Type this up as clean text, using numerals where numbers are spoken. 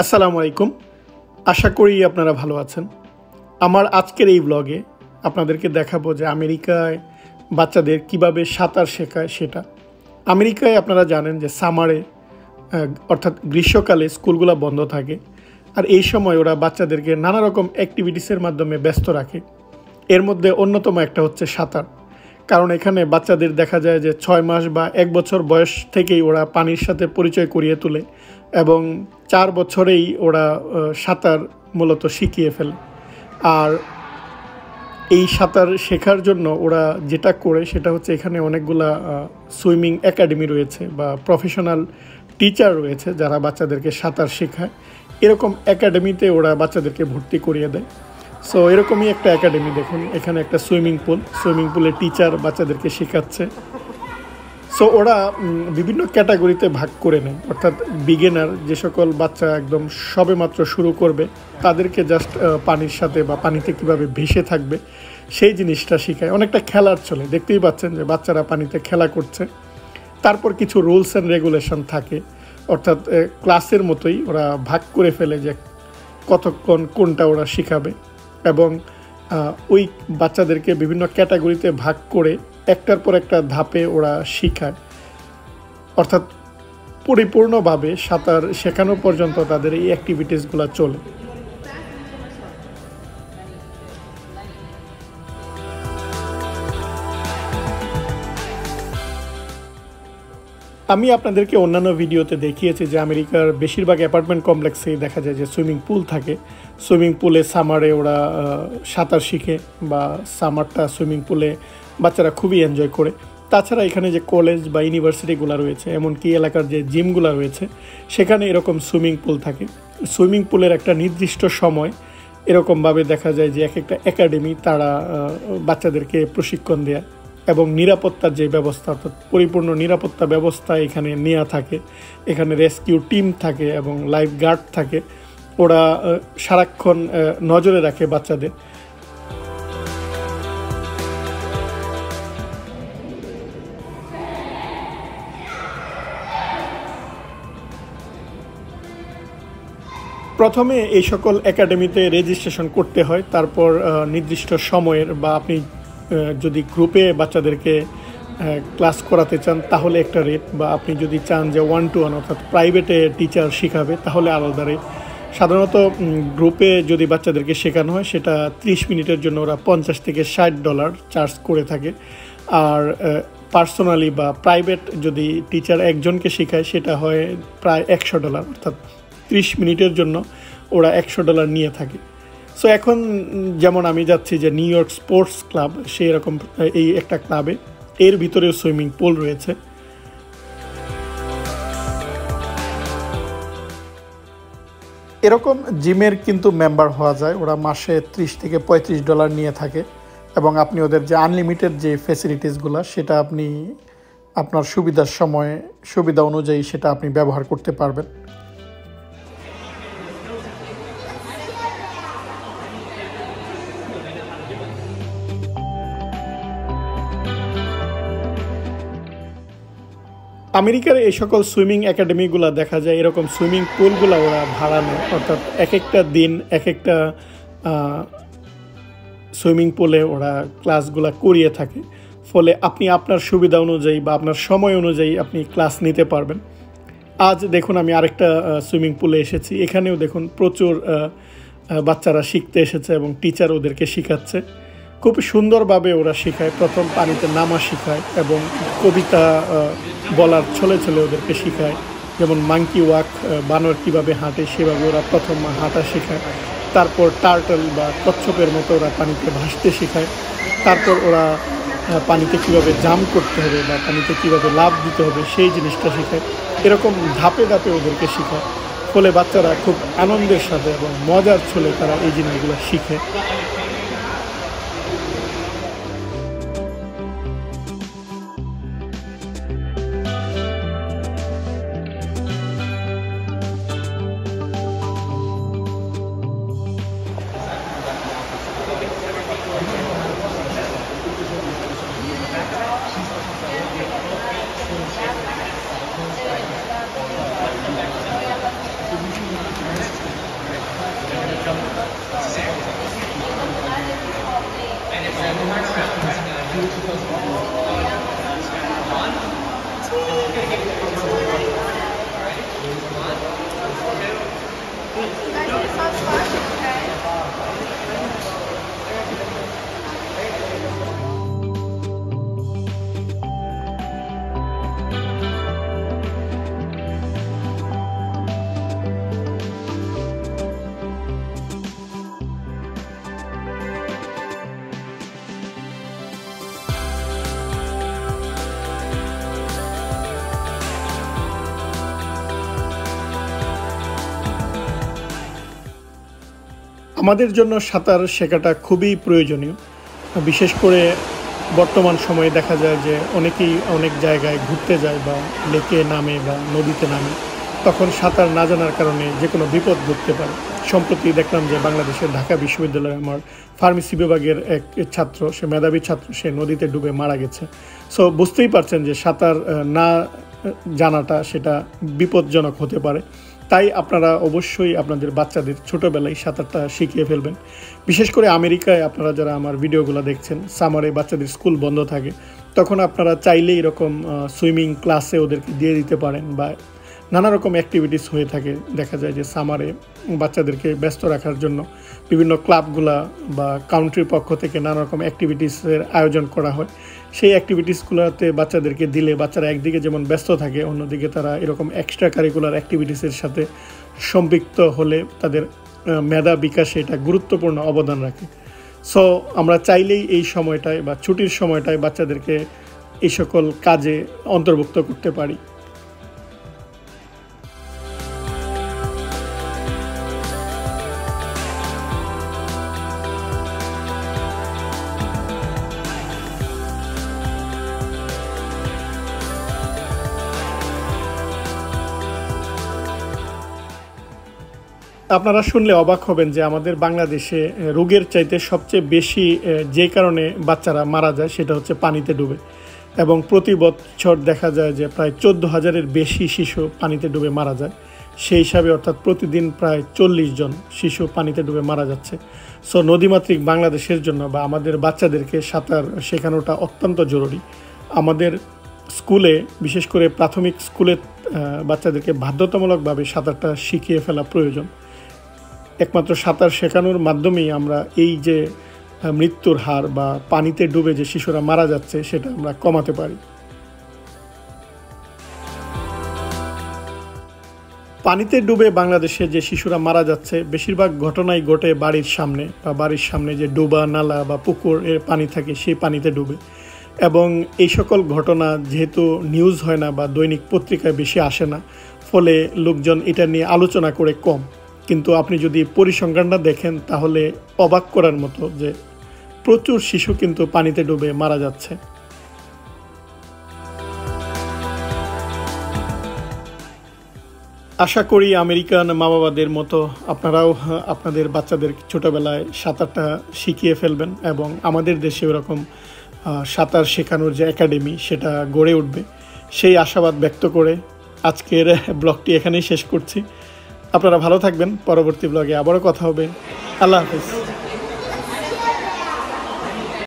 আসসালামু আলাইকুম, আশা করি আপনারা ভালো আছেন। আমার আজকের এই ব্লগে আপনাদেরকে দেখাবো যে আমেরিকায় বাচ্চাদের কিভাবে সাঁতার শেখায় সেটা। আমেরিকায় আপনারা জানেন যে সামারে অর্থাৎ গ্রীষ্মকালে স্কুলগুলো বন্ধ থাকে, আর এই সময় ওরা বাচ্চাদেরকে নানা রকম অ্যাক্টিভিটিসের মাধ্যমে ব্যস্ত রাখে। এর মধ্যে অন্যতম একটা হচ্ছে সাঁতার, কারণ এখানে বাচ্চাদের দেখা যায় যে 6 মাস বা 1 বছর বয়স থেকেই ওরা পানির সাথে পরিচয় করিয়ে তোলে এবং 4 বছরেই ওরা সাঁতার মূলত শিখিয়ে ফেলে। আর এই সাঁতার শেখার জন্য ওরা যেটা করে সেটা হচ্ছে এখানে অনেকগুলা সুইমিং একাডেমি রয়েছে বা প্রফেশনাল টিচার রয়েছে যারা বাচ্চাদেরকে সাঁতার শেখায়। এরকম একাডেমিতে ওরা বাচ্চাদেরকে ভর্তি করিয়ে দেয়। সো এরকমই একটা একাডেমি, দেখুন এখানে একটা সুইমিং পুলে টিচার বাচ্চাদেরকে শেখাচ্ছে। সো ওরা বিভিন্ন ক্যাটাগরিতে ভাগ করে নেয়, অর্থাৎ বিগিনার যে সকল বাচ্চা একদম সবেমাত্র শুরু করবে তাদেরকে জাস্ট পানির সাথে বা পানিতে কীভাবে ভেসে থাকবে সেই জিনিসটা শেখায়। অনেকটা খেলার চলে, দেখতেই পাচ্ছেন যে বাচ্চারা পানিতে খেলা করছে। তারপর কিছু রুলস অ্যান্ড রেগুলেশন থাকে, অর্থাৎ ক্লাসের মতোই ওরা ভাগ করে ফেলে যে কতক্ষণ কোনটা ওরা শেখাবে, এবং ওই বাচ্চাদেরকে বিভিন্ন ক্যাটাগরিতে ভাগ করে একটার পর একটা ধাপে ওরা শেখায়। অর্থাৎ পরিপূর্ণভাবে সাঁতার শেখানো পর্যন্ত তাদের এই অ্যাক্টিভিটিসগুলো চলে। আমি আপনাদেরকে অন্যান্য ভিডিওতে দেখিয়েছি যে আমেরিকার বেশিরভাগ অ্যাপার্টমেন্ট কমপ্লেক্সেই দেখা যায় যে সুইমিং পুল থাকে। সুইমিং পুলে সামারে ওরা সাঁতার শিখে বা সামারটা সুইমিং পুলে বাচ্চারা খুবই এনজয় করে। তাছাড়া এখানে যে কলেজ বা ইউনিভার্সিটিগুলো রয়েছে, এমনকি এলাকার যে জিমগুলো রয়েছে, সেখানে এরকম সুইমিং পুল থাকে। সুইমিং পুলের একটা নির্দিষ্ট সময় এরকমভাবে দেখা যায় যে এক একটা একাডেমি তারা বাচ্চাদেরকে প্রশিক্ষণ দেয়, এবং নিরাপত্তার যে ব্যবস্থা, অর্থাৎ পরিপূর্ণ নিরাপত্তা ব্যবস্থা এখানে নেওয়া থাকে। এখানে রেস্কিউ টিম থাকে এবং লাইফ গার্ড থাকে, ওরা সারাক্ষণ নজরে রাখে বাচ্চাদের। প্রথমে এই সকল একাডেমিতে রেজিস্ট্রেশন করতে হয়, তারপর নির্দিষ্ট সময়ের বা আপনি যদি গ্রুপে বাচ্চাদেরকে ক্লাস করাতে চান তাহলে একটা রেট, বা আপনি যদি চান যে 1-to-1 অর্থাৎ প্রাইভেটে টিচার শেখাবে তাহলে আলাদা রেট। সাধারণত গ্রুপে যদি বাচ্চাদেরকে শেখানো হয় সেটা 30 মিনিটের জন্য ওরা $50 থেকে $60 চার্জ করে থাকে। আর পার্সোনালি বা প্রাইভেট যদি টিচার একজনকে শেখায় সেটা হয় প্রায় $100, অর্থাৎ 30 মিনিটের জন্য ওরা $100 নিয়ে থাকে। সো এখন যেমন আমি যাচ্ছি যে নিউ ইয়র্ক স্পোর্টস ক্লাব, সেই রকম এই একটা ক্লাবে, এর ভিতরে সুইমিং পুল রয়েছে। এরকম জিমের কিন্তু মেম্বার হওয়া যায়, ওরা মাসে $30 থেকে $35 নিয়ে থাকে, এবং আপনি ওদের যে আনলিমিটেড যে ফ্যাসিলিটিসগুলো সেটা আপনি আপনার সুবিধা অনুযায়ী সেটা আপনি ব্যবহার করতে পারবেন। আমেরিকার এই সকল সুইমিং একাডেমিগুলো দেখা যায় এরকম সুইমিং পুলগুলো ওরা ভাড়া নেয়, অর্থাৎ এক একটা দিন এক একটা সুইমিং পুলে ওরা ক্লাসগুলো করিয়ে থাকে। ফলে আপনি আপনার সুবিধা অনুযায়ী বা আপনার সময় অনুযায়ী আপনি ক্লাস নিতে পারবেন। আজ দেখুন আমি আরেকটা সুইমিং পুলে এসেছি, এখানেও দেখুন প্রচুর বাচ্চারা শিখতে এসেছে এবং টিচার ওদেরকে শেখাচ্ছে। খুব সুন্দরভাবে ওরা শেখায়, প্রথম পানিতে নামা শেখায় এবং কবিতা বলার ছলে ছলে ওদেরকে শেখায়। যেমন মাঙ্কি ওয়াক, বানর কীভাবে হাঁটে সেভাবে ওরা প্রথম হাঁটা শেখায়। তারপর টার্টল বা কচ্ছপের মতো ওরা পানিতে ভাসতে শেখায়। তারপর ওরা পানিতে কীভাবে জাম্প করতে হবে বা পানিতে কীভাবে লাফ দিতে হবে সেই জিনিসটা শেখায়। এরকম ধাপে ধাপে ওদেরকে শেখায়, ফলে বাচ্চারা খুব আনন্দের সাথে এবং মজার ছলে তারা এই জিনিসগুলো শিখে। আমাদের জন্য সাঁতার শেখাটা খুবই প্রয়োজনীয়। বিশেষ করে বর্তমান সময়ে দেখা যায় যে অনেকেই অনেক জায়গায় ঘুরতে যায় বা লেকে নামে বা নদীতে নামে, তখন সাঁতার না জানার কারণে যে কোনো বিপদ ঘটতে পারে। সম্প্রতি দেখলাম যে বাংলাদেশের ঢাকা বিশ্ববিদ্যালয়ে আমার ফার্মেসি বিভাগের এক ছাত্র, সে মেধাবী ছাত্র, সে নদীতে ডুবে মারা গেছে। সো বুঝতেই পারছেন যে সাঁতার না জানাটা সেটা বিপজ্জনক হতে পারে। তাই আপনারা অবশ্যই আপনাদের বাচ্চাদের ছোটোবেলায় সাঁতারটা শিখিয়ে ফেলবেন। বিশেষ করে আমেরিকায় আপনারা যারা আমার ভিডিওগুলো দেখছেন, সামারে বাচ্চাদের স্কুল বন্ধ থাকে, তখন আপনারা চাইলেই এরকম সুইমিং ক্লাসে ওদেরকে দিয়ে দিতে পারেন, বা নানা রকম অ্যাক্টিভিটিস হয়ে থাকে। দেখা যায় যে সামারে বাচ্চাদেরকে ব্যস্ত রাখার জন্য বিভিন্ন ক্লাবগুলা বা কাউন্ট্রির পক্ষ থেকে নানা রকম অ্যাক্টিভিটিসের আয়োজন করা হয়। সেই অ্যাক্টিভিটিসগুলোতে বাচ্চাদেরকে দিলে বাচ্চারা একদিকে যেমন ব্যস্ত থাকে, অন্যদিকে তারা এরকম এক্সট্রা কারিকুলার অ্যাক্টিভিটিসের সাথে সম্পৃক্ত হলে তাদের মেধা বিকাশে এটা গুরুত্বপূর্ণ অবদান রাখে। সো আমরা চাইলেই এই সময়টায় বা ছুটির সময়টায় বাচ্চাদেরকে এই সকল কাজে অন্তর্ভুক্ত করতে পারি। আপনারা শুনলে অবাক হবেন যে আমাদের বাংলাদেশে রোগের চাইতে সবচেয়ে বেশি যে কারণে বাচ্চারা মারা যায় সেটা হচ্ছে পানিতে ডুবে, এবং প্রতি বছর দেখা যায় যে প্রায় 14,000-এর বেশি শিশু পানিতে ডুবে মারা যায়। সেই হিসাবে অর্থাৎ প্রতিদিন প্রায় 40 জন শিশু পানিতে ডুবে মারা যাচ্ছে। সো নদীমাতৃক বাংলাদেশের জন্য বা আমাদের বাচ্চাদেরকে সাঁতার শেখানোটা অত্যন্ত জরুরি। আমাদের স্কুলে, বিশেষ করে প্রাথমিক স্কুলে বাচ্চাদেরকে বাধ্যতামূলকভাবে সাঁতারটা শিখিয়ে ফেলা প্রয়োজন। একমাত্র সাঁতার শেখানোর মাধ্যমেই আমরা এই যে মৃত্যুর হার বা পানিতে ডুবে যে শিশুরা মারা যাচ্ছে সেটা আমরা কমাতে পারি। পানিতে ডুবে বাংলাদেশে যে শিশুরা মারা যাচ্ছে বেশিরভাগ ঘটনাই ঘটে বাড়ির সামনে, বা বাড়ির সামনে যে ডোবা, নালা বা পুকুর এর পানি থাকে সেই পানিতে ডুবে। এবং এই সকল ঘটনা যেহেতু নিউজ হয় না বা দৈনিক পত্রিকায় বেশি আসে না, ফলে লোকজন এটা নিয়ে আলোচনা করে কম। কিন্তু আপনি যদি পরিসংখ্যানটা দেখেন তাহলে অবাক করার মতো যে প্রচুর শিশু কিন্তু পানিতে ডুবে মারা যাচ্ছে। আশা করি আমেরিকান মা বাবাদের মতো আপনারাও আপনাদের বাচ্চাদের ছোটোবেলায় সাঁতারটা শিখিয়ে ফেলবেন, এবং আমাদের দেশে এরকম সাঁতার শেখানোর যে একাডেমি সেটা গড়ে উঠবে সেই আশাবাদ ব্যক্ত করে আজকের ব্লগটি এখানেই শেষ করছি। আপনারা ভালো থাকবেন, পরবর্তী ব্লগে আবারও কথা হবে। আল্লাহ হাফেজ।